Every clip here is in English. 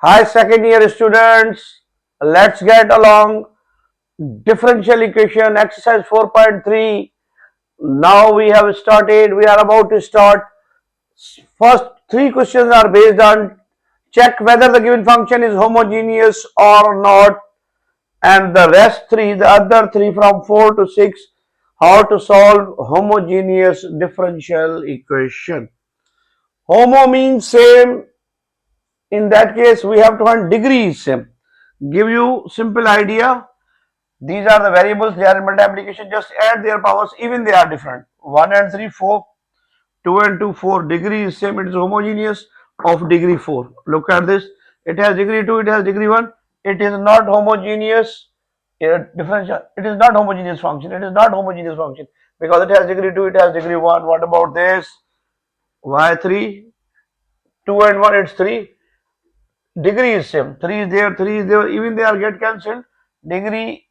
Hi second year students, let's get along. Differential equation exercise 4.3. Now we have started, we are about to start. First three questions are based on check whether the given function is homogeneous or not, and the rest three, the other three from 4 to 6, how to solve homogeneous differential equation. Homo means same. In that case, we have to find degree is same. Give you simple idea. These are the variables, they are in multiplication, just add their powers, even they are different. 1 and 3, 4, 2 and 2, 4, degree is same, it is homogeneous of degree 4. Look at this, it has degree 2, it has degree 1, it is not homogeneous, differential, it is not homogeneous function, it is not homogeneous function, because it has degree 2, it has degree 1. What about this? Y3, 2 and 1, it's 3, degree is same, 3 is there, 3 is there, even they are get cancelled, degree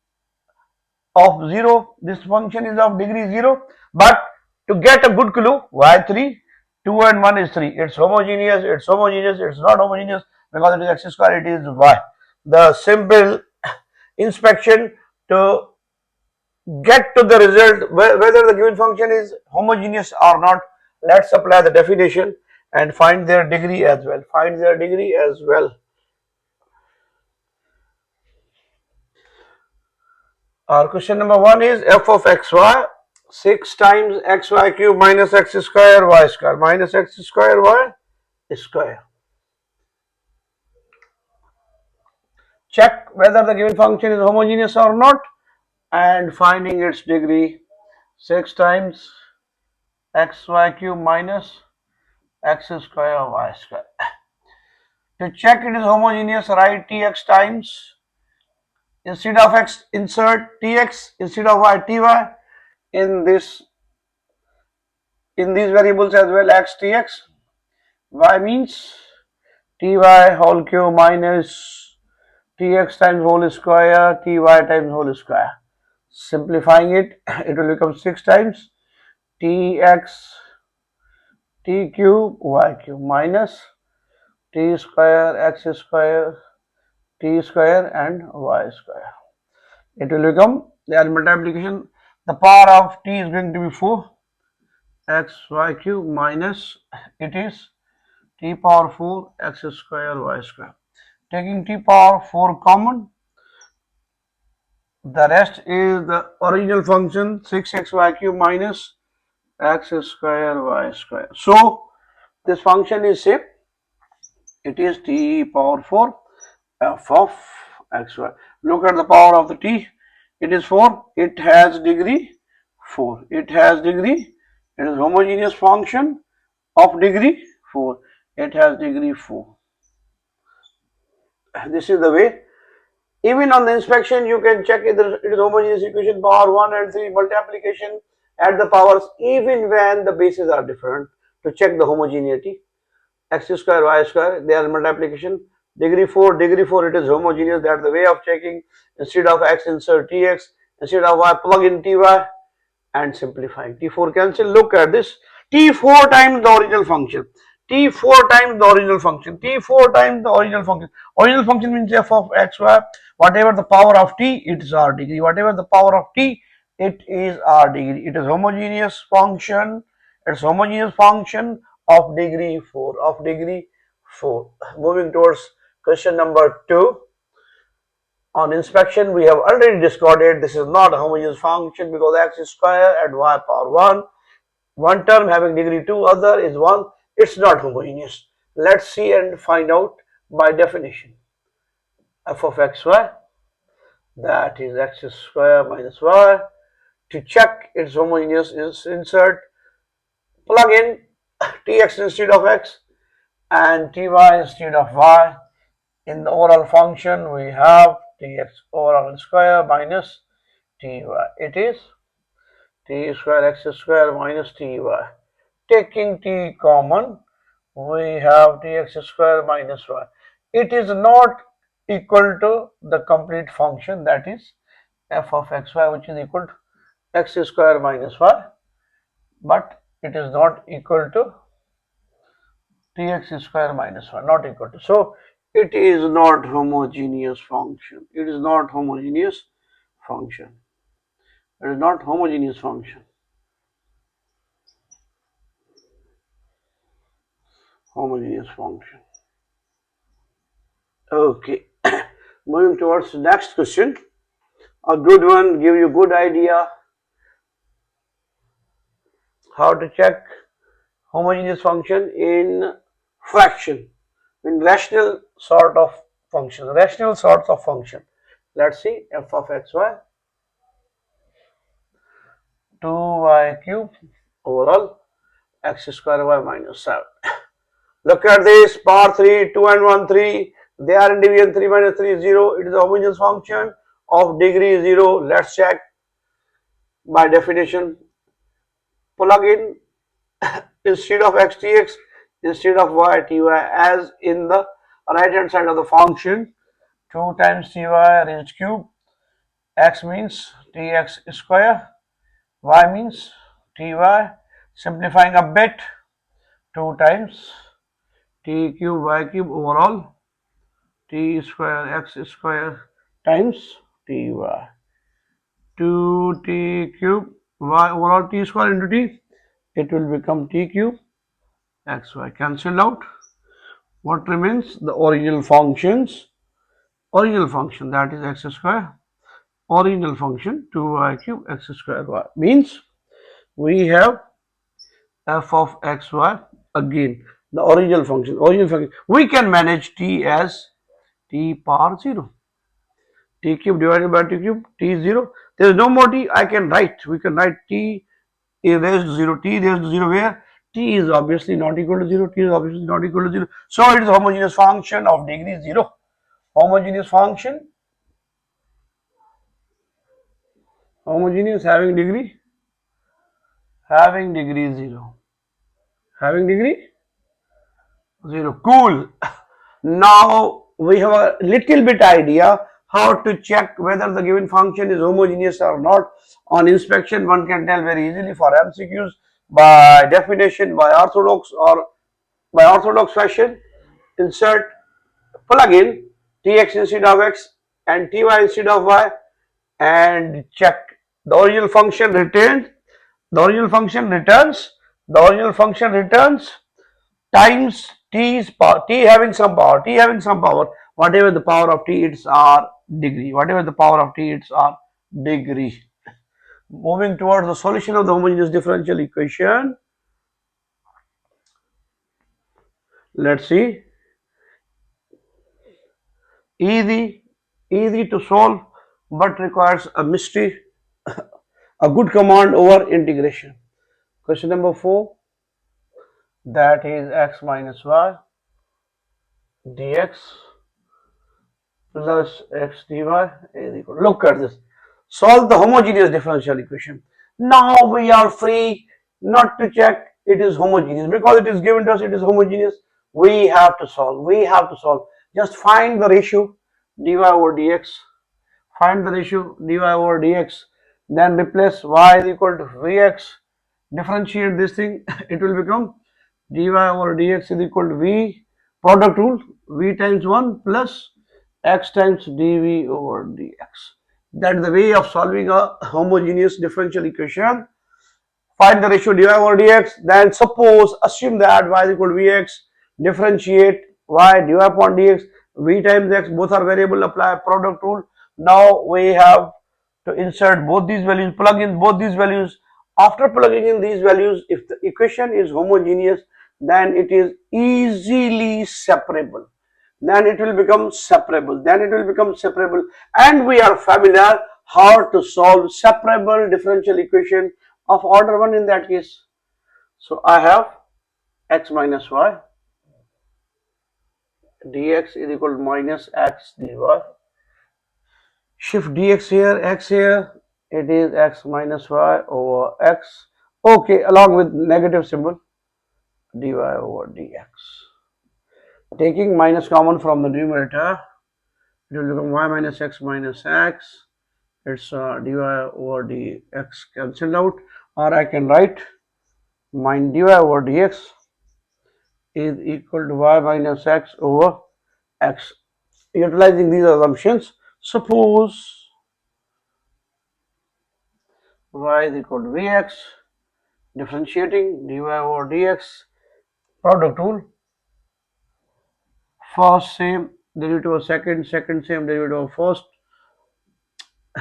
of 0, this function is of degree 0, but to get a good clue, y3, 2 and 1 is 3, it's homogeneous, it's not homogeneous, because it is x square, it is y. The simple inspection to get to the result whether the given function is homogeneous or not, let's apply the definition and find their degree as well, Our question number 1 is f of xy 6 times xy cube minus x square y square minus x square y square. Check whether the given function is homogeneous or not and finding its degree. 6 times xy cube minus x square y square. To check it is homogeneous, write tx times, instead of x insert tx, instead of y ty, in these variables as well, x tx, y means ty whole cube minus tx times whole square, ty times whole square. Simplifying it, it will become 6 times tx t cube y cube minus t square x square t square and y square. It will become, the multiplication, the power of t is going to be 4 x y cube minus, it is t power 4 x square y square. Taking t power 4 common, the rest is the original function 6xy cube minus x square y square. So this function is same, it is t power 4 f of xy. Look at the power of the t, it is 4, it has degree 4, it is homogeneous function of degree 4, it has degree 4. This is the way. Even on the inspection, you can check either it is homogeneous equation, power 1 and 3 multiplication, add the powers even when the bases are different to check the homogeneity. X square, y square, they are multiplication. Degree 4, it is homogeneous, that's the way of checking. Instead of x, insert tx, instead of y, plug in ty and simplifying. T4 cancel, look at this, T4 times the original function. T4 times the original function, T4 times the original function. Original function means f of xy, whatever the power of t, it is r degree, whatever the power of t, it is r degree. It is homogeneous function, it's homogeneous function of degree 4, Moving towards question number 2. On inspection, we have already discarded, this is not a homogeneous function because x square and y power 1 term having degree 2, other is 1, it's not homogeneous. Let's see and find out by definition. F of xy, that is x square minus y. To check its homogeneous, is insert, plug in tx instead of x and ty instead of y. In the overall function, we have tx overall square minus ty. It is t square x square minus ty. Taking t common, we have tx square minus y. It is not equal to the complete function, that is f of xy, which is equal to x square minus y, but it is not equal to tx square minus y, not equal to. So It is not homogeneous function. It is not homogeneous function. It is not homogeneous function. Homogeneous function. Okay. Moving towards the next question. A good one, give you good idea how to check homogeneous function in fraction, in rational sort of function, rational sorts of function. Let's see f of xy 2y cube overall x square y minus 7. Look at this, power 3, 2 and 1, 3. They are in division, 3 minus 3 is 0. It is a homogeneous function of degree 0. Let's check by definition. Plug in instead of x dx, instead of y ty, as in the right hand side of the function. 2 times ty raised cube. X means tx square. Y means ty. Simplifying a bit. 2 times t cube y cube overall t square x square times ty. 2t cube y overall t square into t, it will become t cube xy cancelled out. What remains? The original functions, original function, that is x square, original function 2y cube x square y, means we have f of xy again, the original function. We can manage t as t power 0, t cube divided by t cube, t is 0. There is no more t. I can write, we can write t raised to 0, t raised to 0 where t is obviously not equal to 0, t is obviously not equal to 0. So it is homogeneous function of degree 0. Homogeneous function, homogeneous having degree 0, having degree 0. Cool. Now we have a little bit idea how to check whether the given function is homogeneous or not. On inspection, one can tell very easily. For MCQs, by definition, by orthodox or by orthodox fashion, insert, plug in tx instead of x and ty instead of y and check the original function retained, the original function returns, the original function returns times t's power, t having some power, whatever the power of t, it's our degree, whatever the power of t, it's our degree. Moving towards the solution of the homogeneous differential equation, let's see. Easy to solve, but requires a mystery, a good command over integration. Question number 4, that is x minus y dx plus x dy is equal. Look at this. Solve the homogeneous differential equation. Now we are free not to check it is homogeneous, because it is given to us it is homogeneous. We have to solve. Just find the ratio dy over dx. Find the ratio dy over dx. Then replace y is equal to vx. Differentiate this thing. It will become dy over dx is equal to v, product rule, v times 1 plus x times dv over dx. That is the way of solving a homogeneous differential equation. Find the ratio dy over dx, then suppose, assume that y is equal to vx, differentiate y dy upon dx, v times x, both are variable, apply product rule. Now we have to insert both these values, plug in both these values. After plugging in these values, if the equation is homogeneous, then it is easily separable. Then it will become separable. And we are familiar how to solve separable differential equation of order 1 in that case. So I have x minus y dx is equal to minus x dy. Shift dx here, x here, it is x minus y over x. Okay, along with negative symbol, dy over dx. Taking minus common from the numerator, it will become y minus x, it's dy over dx cancelled out, or I can write dy over dx is equal to y minus x over x. Utilizing these assumptions, suppose y is equal to vx, differentiating dy over dx, product rule, first same derivative of second, second same derivative of first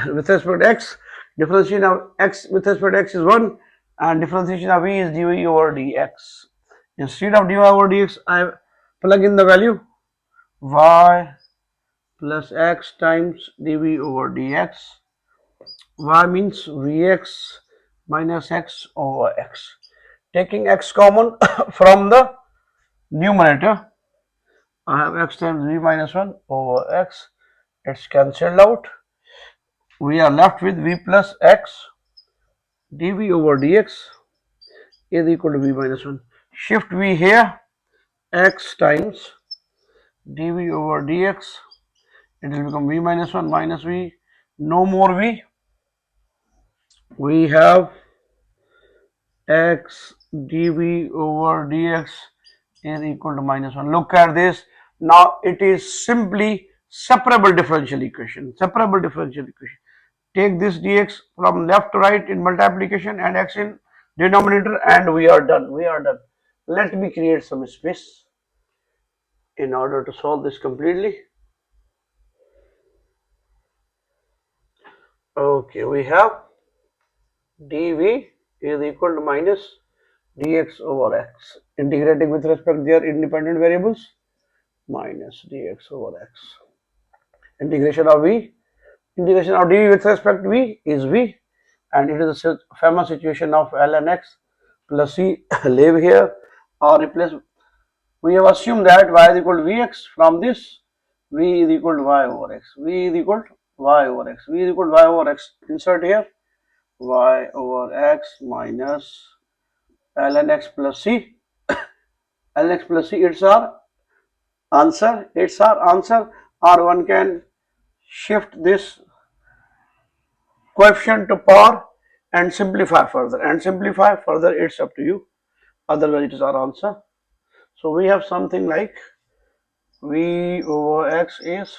with respect to x, differentiation of x with respect to x is 1 and differentiation of v is dy over dx. Instead of dy over dx, I plug in the value y plus x times dv over dx. Y means vx minus x over x. Taking x common from the numerator, I have x times v minus 1 over x. It's cancelled out. We are left with v plus x dv over dx is equal to v minus 1. Shift v here, x times dv over dx, it will become v minus 1 minus v, no more v. We have x dv over dx is equal to minus 1. Look at this. Now it is simply separable differential equation. Separable differential equation. Take this dx from left to right in multiplication and x in denominator and we are done. We are done. Let me create some space in order to solve this completely. Okay, we have dv is equal to minus dx over x. Integrating with respect to their independent variables, minus dx over x. Integration of v, integration of dv with respect to v is v, and it is a famous situation of ln x plus c leave here or replace. We have assumed that y is equal to vx. From this, v is equal to y over x. V is equal to y over x. V is equal to y over x. Insert here y over x minus ln x plus c. ln x plus c, it's our answer. It's our answer. Or one can shift this coefficient to power and simplify further. It's up to you. Otherwise, it is our answer. So we have something like v over x is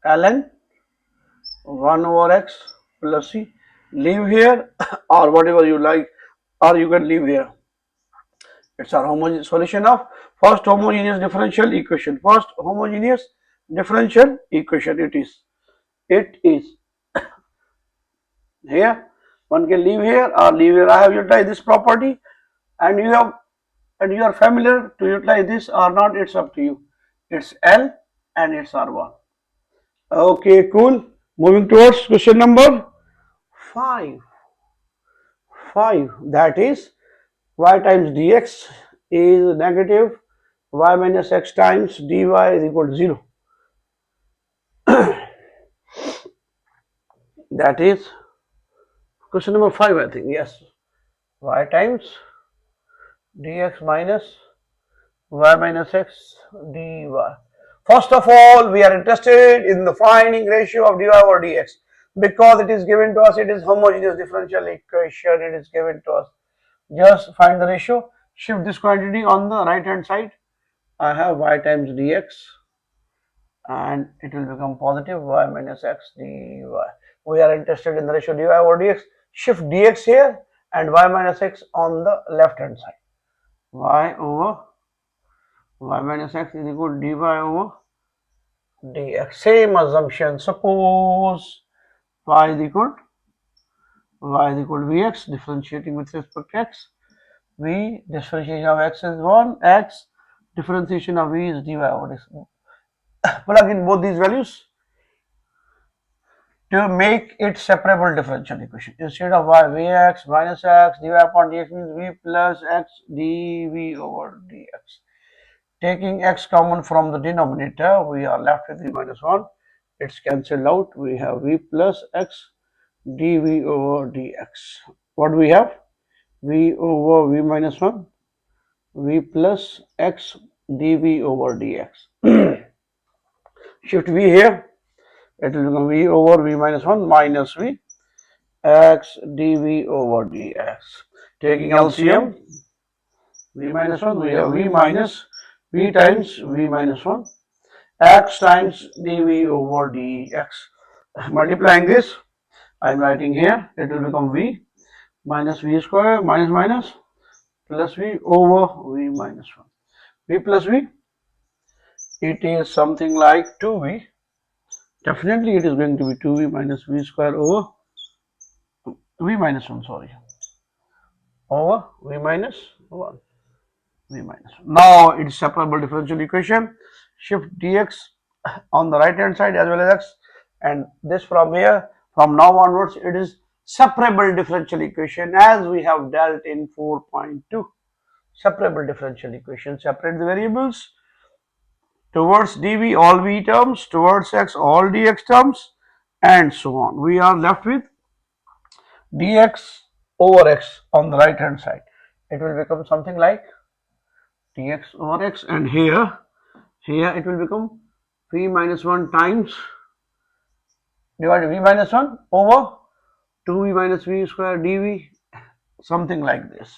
ln 1 over x plus c. Leave here or whatever you like, or you can leave here. It's our homogeneous solution of first homogeneous differential equation. First homogeneous differential equation. It is here. One can leave here or leave here. I have utilized this property, and you are familiar to utilize this or not. It's up to you. It's L and it's R1. Okay, cool. Moving towards question number 5. That is y times dx is negative y minus x times dy is equal to 0. That is question number 5, I think. Yes. Y times dx minus y minus x dy. First of all, we are interested in the finding ratio of dy over dx because it is given to us. It is homogeneous differential equation. It is given to us. Just find the ratio. Shift this quantity on the right hand side. I have y times dx and it will become positive y minus x dy. We are interested in the ratio dy over dx. Shift dx here and y minus x on the left hand side. Y over y minus x is equal to dy over dx. Same assumption. Suppose y is equal to vx, differentiating with respect to x. V, differentiation of x is 1, x, differentiation of v is dy over dx. Plug in both these values to make it separable differential equation. Instead of y, vx minus x dy upon dx means v plus x dv over dx. Taking x common from the denominator, we are left with v minus 1. It's cancelled out. We have v plus x dv over dx. What do we have? V over v minus 1, v plus x dv over dx. Shift v here. It will become v over v minus 1 minus v x dv over dx. Taking LCM, v minus 1, we have v minus v times v minus 1 x times dv over dx. Multiplying this, I am writing here, it will become v minus v square minus minus plus v over v minus 1. V plus v, it is something like 2v. Definitely it is going to be 2v minus v square over v minus 1, sorry, over v minus 1. V minus 1. Now it is separable differential equation. Shift dx on the right hand side as well as x, and this from here, from now onwards, it is separable differential equation as we have dealt in 4.2. Separable differential equation, separate the variables, towards dv all v terms, towards x all dx terms, and so on. We are left with dx over x on the right hand side. It will become something like dx over x, and here it will become v minus 1 times divided v minus 1 over 2v minus v square dv, something like this.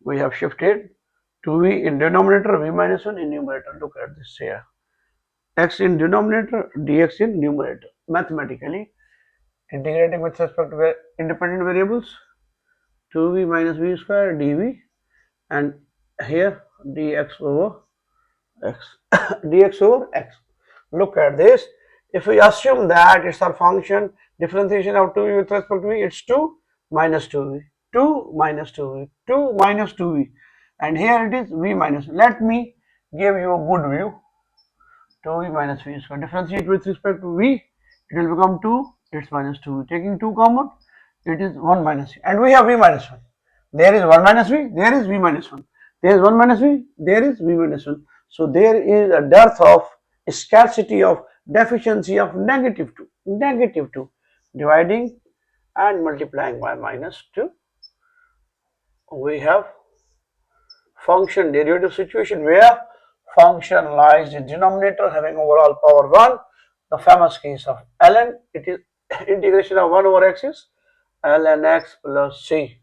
We have shifted 2v in denominator, v minus 1 in numerator. Look at this here, x in denominator, dx in numerator. Mathematically integrating with respect to independent variables, 2v minus v square dv, and here dx over x. Dx over x. Look at this. If we assume that it's our function differentiation of 2v with respect to v, it's 2 minus 2v, 2 minus 2v, 2 minus 2v, and here it is v minus. Let me give you a good view. 2v minus v square. Differentiate with respect to v, it will become 2, it's minus 2v. Taking 2 common, it is 1 minus v, and we have v minus 1. There is 1 minus v, there is v minus 1. There is 1 minus v, there is v minus 1. So there is a dearth of scarcity of deficiency of negative 2, dividing and multiplying by minus 2. We have function derivative situation where function lies in denominator having overall power 1. The famous case of ln, it is integration of 1 over x is ln x plus c.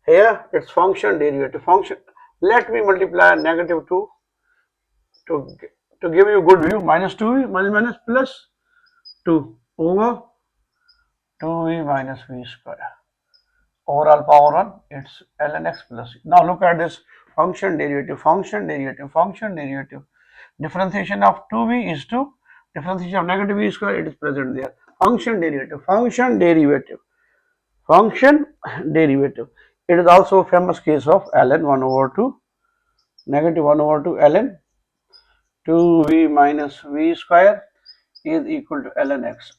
Here its function derivative function. Let me multiply negative 2 to give you good view, minus 2v minus plus 2 over 2v minus v square. Overall power 1, it's ln x plus c. Now look at this function derivative, function derivative, function derivative. Differentiation of 2v is 2, differentiation of negative v square, it is present there. Function derivative, function derivative, function derivative. It is also a famous case of ln 1 over 2, negative 1 over 2 ln 2v minus v square is equal to ln x.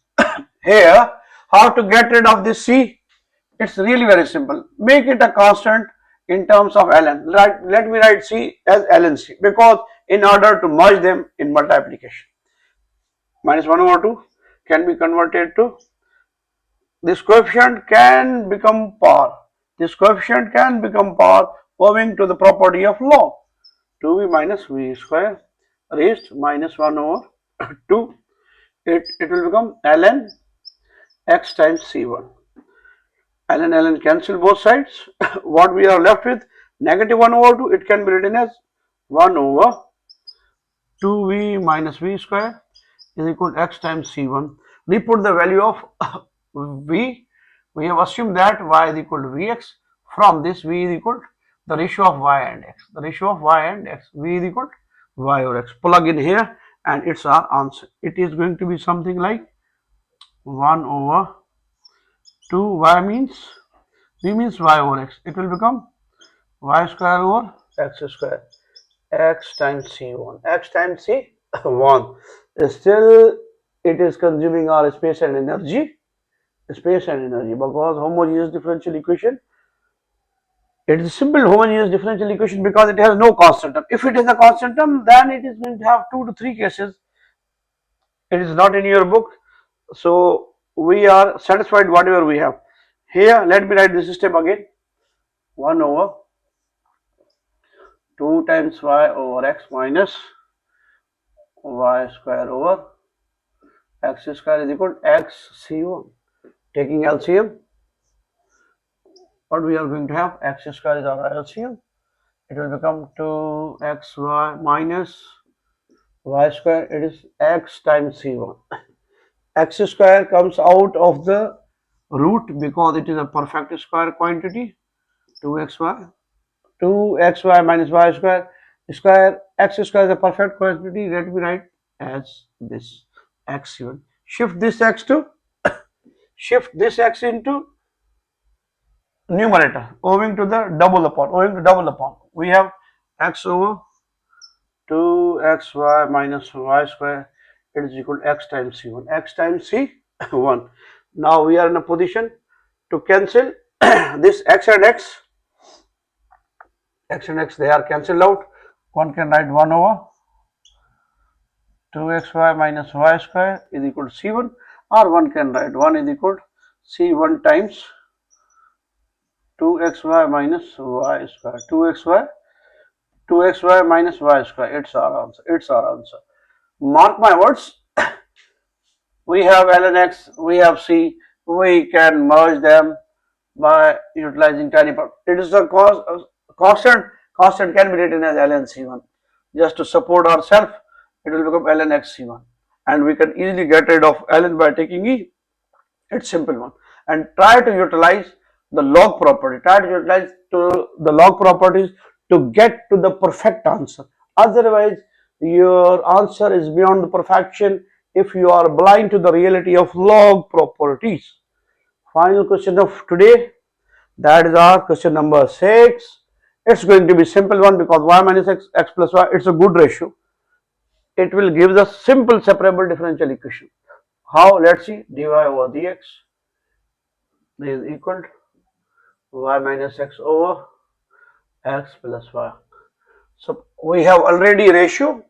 Here, how to get rid of this c? It's really very simple. Make it a constant in terms of ln. Let me write c as ln c, because in order to merge them in multiplication, minus 1 over 2 can be converted to, this coefficient can become power. This coefficient can become power owing to the property of log. 2v minus v square raised minus 1 over 2. It will become ln x times c1. Ln cancel both sides. What we are left with, negative 1 over 2, it can be written as 1 over 2v minus v square is equal to x times c1. We put the value of v. We have assumed that y is equal to vx. From this, v is equal to the ratio of y and x. The ratio of y and x. V is equal to y over x. Plug in here and it's our answer. It is going to be something like 1 over 2, y means, v means y over x. It will become y square over x square, x times c1, x times c1. Still it is consuming our space and energy, because homogeneous differential equation, it is a simple homogeneous differential equation because it has no constant term. If it is a constant term, then it is going to have 2 to 3 cases. It is not in your book, so we are satisfied whatever we have. Here, let me write the system again. 1 over 2 times y over x minus y square over x square is equal to x c1. Taking LCM, what we are going to have, x square is our LCM. It will become 2xy minus y square, it is x times c1. X square comes out of the root because it is a perfect square quantity. 2xy, 2xy minus y square, x square is a perfect quantity. Let me write as this x1. Shift this x to shift this x into numerator owing to double upon we have x over 2xy minus y square, it is equal to x times c1, x times c1. Now we are in a position to cancel this x and x, they are cancelled out. One can write 1 over 2xy minus y square is equal to c1, or one can write 1 is equal to c1 times 2xy minus y square, 2xy minus y square, it's our answer. Mark my words, we have ln x, we have c, we can merge them by utilizing tiny part. It is a constant can be written as ln c1. Just to support ourselves, it will become ln x c1, and we can easily get rid of ln by taking e. It's simple one. And try to utilize the log property. Try to utilize the log properties to get to the perfect answer. Otherwise, your answer is beyond the perfection if you are blind to the reality of log properties. Final question of today, that is our question number 6. It's going to be simple one because y minus x plus y, it's a good ratio. It will give us simple separable differential equation. How? Let's see. Dy over dx is equal to y minus x over x plus y. So we have already ratio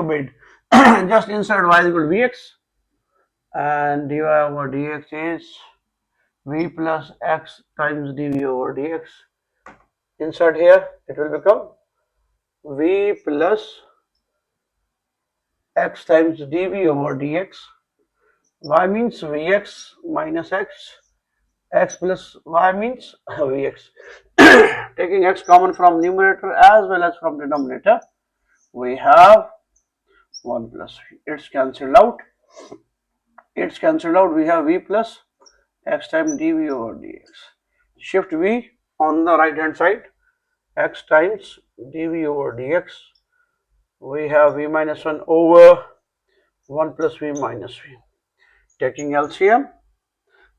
made. Just insert y is equal to vx, and dy over dx is v plus x times dv over dx. Insert here, it will become v plus x times dv over dx. Y means vx minus x plus y means vx. Taking x common from numerator as well as from denominator, we have 1 plus v. It's cancelled out. We have v plus x times dv over dx. Shift v on the right hand side, x times dv over dx. We have v minus 1 over 1 plus v minus v. Taking LCM,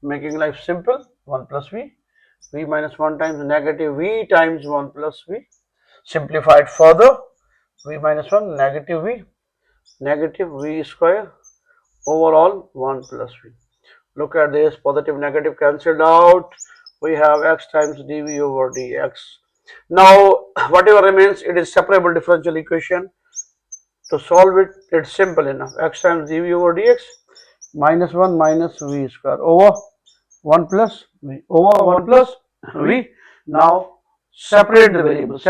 making life simple, 1 plus v, v minus 1 times negative v times 1 plus v. Simplified further, v minus 1 negative v square overall 1 plus v. Look at this, positive negative cancelled out. We have x times dv over dx. Now whatever remains, it is separable differential equation. To solve it, it's simple enough. X times dv over dx minus 1 minus v square over 1 plus v over 1 plus v. Now separate the variables.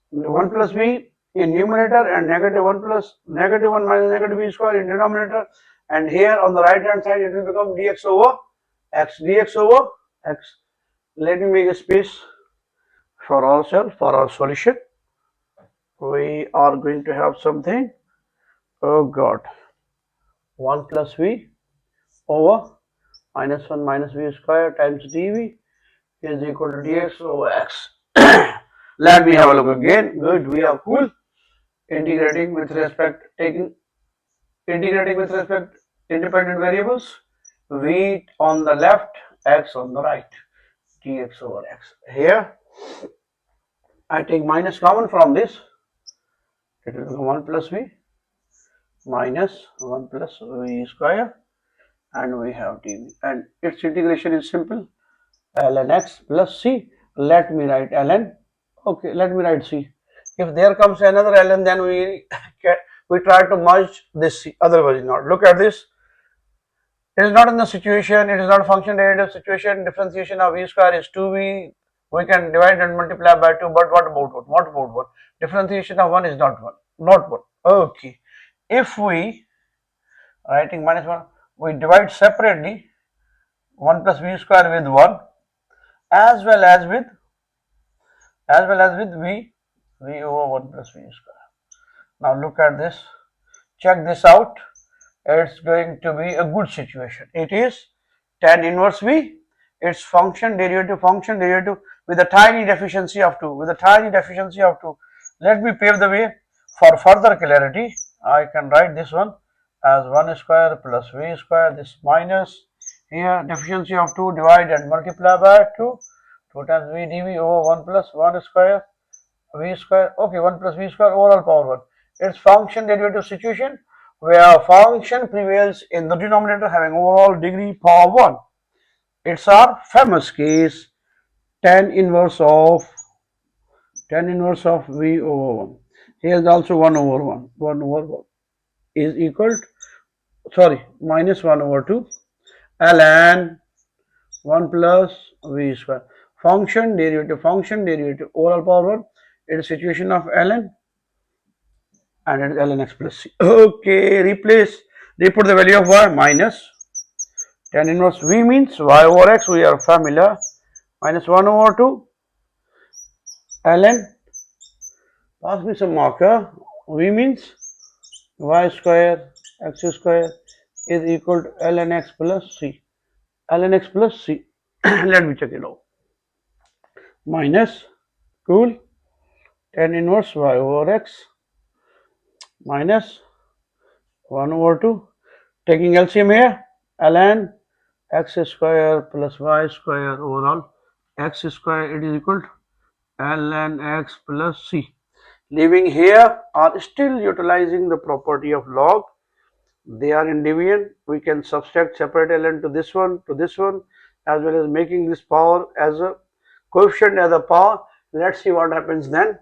1 plus v in numerator and negative 1 plus negative 1 minus negative v square in denominator, and here on the right hand side it will become dx over x. Let me make a space for ourselves, for our solution. We are going to have something, oh god, 1 plus v over minus 1 minus v square times dv is equal to dx over x. Let me have a look again. Good, we are cool. Integrating with respect independent variables, v on the left, x on the right, dx over x. Here I take minus common from this, it will become 1 plus v minus 1 plus v square, and we have dv, and its integration is simple, ln x plus c. Let me write ln, okay, let me write c. If there comes another ln, then we try to merge this c, otherwise not. Look at this, it is not in the situation, it is not a function derivative situation. Differentiation of v square is 2v, we can divide and multiply by 2, but what about 1? Differentiation of 1 is not 1. Okay, if we writing minus 1, we divide separately 1 plus v square with 1 as well as with v V over 1 plus V square. Now look at this, check this out. It's going to be a good situation. It is tan inverse V, its function derivative with a tiny deficiency of 2, Let me pave the way for further clarity. I can write this one as 1 square plus V square, this minus here deficiency of 2, divide and multiply by 2, 2 times V dV over 1 plus 1 square V square, okay, 1 plus V square over all power 1. Its function derivative situation where function prevails in the denominator having overall degree power 1. It's our famous case tan inverse of V over 1. Here is also 1 over 1. 1 over 1 is equal to, minus 1 over 2 ln 1 plus V square. Function derivative overall power 1. It is situation of ln and it is ln x plus c. Okay, put the value of y minus tan inverse v means y over x, we are familiar, minus 1 over 2 ln, pass me some marker, v means y square x square is equal to ln x plus c. Let me check it out. Minus cool tan inverse y over x minus 1 over 2, taking LCM here, ln x square plus y square overall x square, it is equal to ln x plus c. Leaving here are still utilizing the property of log. They are in division. We can subtract separate ln to this one, as well as making this power as a coefficient as a power. Let's see what happens then.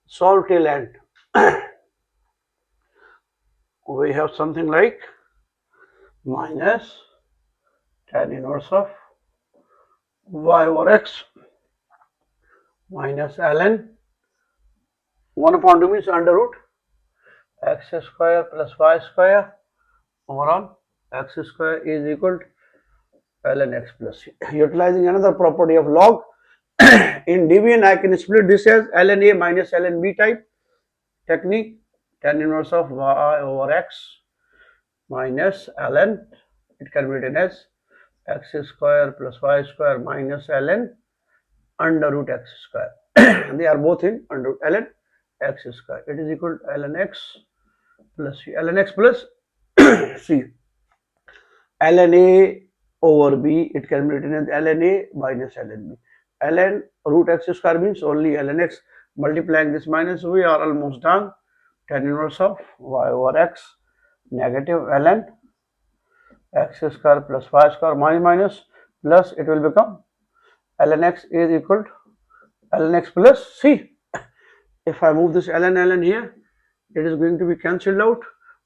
Solve till end. We have something like minus tan inverse of y over x minus ln 1 upon 2 means under root x square plus y square overall x square is equal to ln x plus c. Utilizing another property of log, in division I can split this as ln a minus ln b type technique, tan inverse of y over x minus ln, it can be written as x square plus y square minus ln under root x square. They are both in under root ln x square. It is equal to ln x plus c. Ln x plus c. Ln a over b, it can be written as ln a minus ln b. Ln root x square means only ln x. Multiplying this minus, we are almost done. Tan inverse of y over x negative ln x square plus y square minus plus, it will become ln x is equal to ln x plus c. If I move this ln here, it is going to be cancelled out.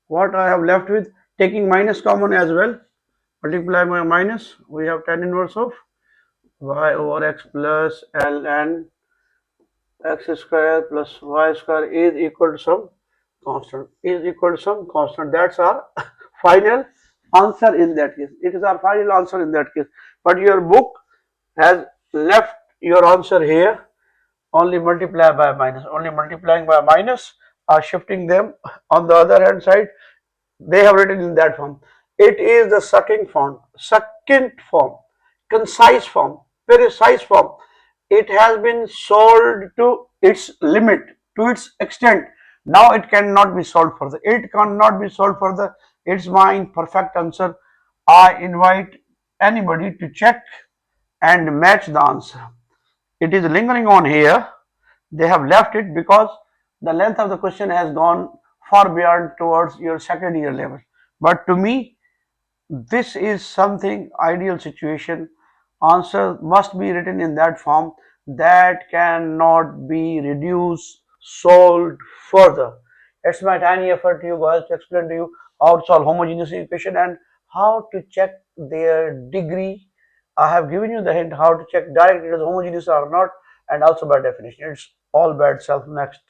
What I have left with, taking minus common as well, multiply by minus, we have tan inverse of y over x plus ln x square plus y square is equal to some constant, That's our final answer in that case. It is our final answer in that case. But your book has left your answer here, only multiply by minus, only multiplying by minus or shifting them on the other hand side. They have written in that form. It is the succinct form, concise form, precise form. It has been solved to its limit, to its extent. Now it cannot be solved further. It's my perfect answer. I invite anybody to check and match the answer. It is lingering on here. They have left it because the length of the question has gone far beyond towards your second year level. But to me, this is something ideal situation. Answer must be written in that form, that cannot be reduced, solved further. It's my tiny effort to you guys to explain to you how to solve homogeneous equation and how to check their degree. I have given you the hint how to check directly it is homogeneous or not, and also by definition. It's all by itself. Next.